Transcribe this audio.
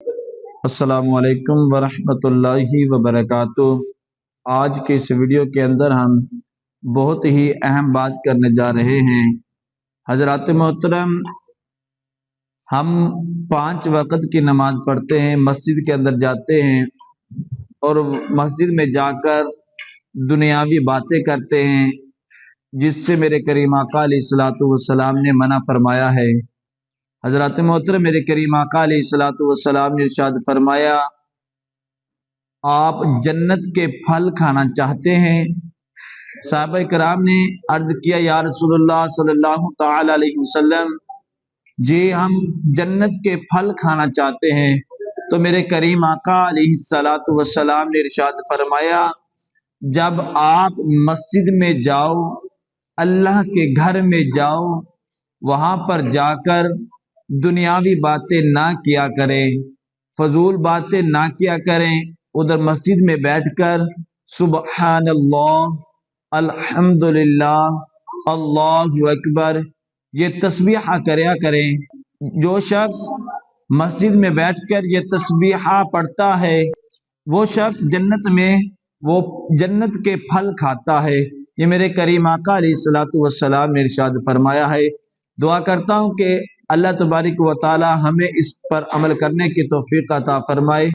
السلام علیکم ورحمۃ اللہ وبرکاتہ۔ آج کے اس ویڈیو کے اندر ہم بہت ہی اہم بات کرنے جا رہے ہیں۔ حضرات محترم، ہم 5 وقت کی نماز پڑھتے ہیں، مسجد کے اندر جاتے ہیں اور مسجد میں جا کر دنیاوی باتیں کرتے ہیں، جس سے میرے کریم آقا علیہ الصلوۃ والسلام نے منع فرمایا ہے۔ حضرات محترم، میرے کریم آقا علیہ الصلوۃ والسلام نے ارشاد فرمایا، آپ جنت کے پھل کھانا چاہتے ہیں؟ صحابہ کرام نے عرض کیا، یا رسول اللہ صلی اللہ تعالی علیہ وسلم، جی ہم جنت کے پھل کھانا چاہتے ہیں۔ تو میرے کریم آقا علیہ الصلوۃ والسلام نے ارشاد فرمایا، جب آپ مسجد میں جاؤ، اللہ کے گھر میں جاؤ، وہاں پر جا کر دنیاوی باتیں نہ کیا کریں، فضول باتیں نہ کیا کریں۔ ادھر مسجد میں بیٹھ کر سبحان اللہ، الحمدللہ، اللہ اکبر، یہ تسبیحہ کریا کریں۔ جو شخص مسجد میں بیٹھ کر یہ تسبیحہ پڑھتا ہے، وہ شخص جنت میں وہ جنت کے پھل کھاتا ہے۔ یہ میرے کریم آقا علیہ الصلوۃ والسلام نے ارشاد فرمایا ہے۔ دعا کرتا ہوں کہ اللہ تبارک و تعالی ہمیں اس پر عمل کرنے کی توفیق عطا فرمائے۔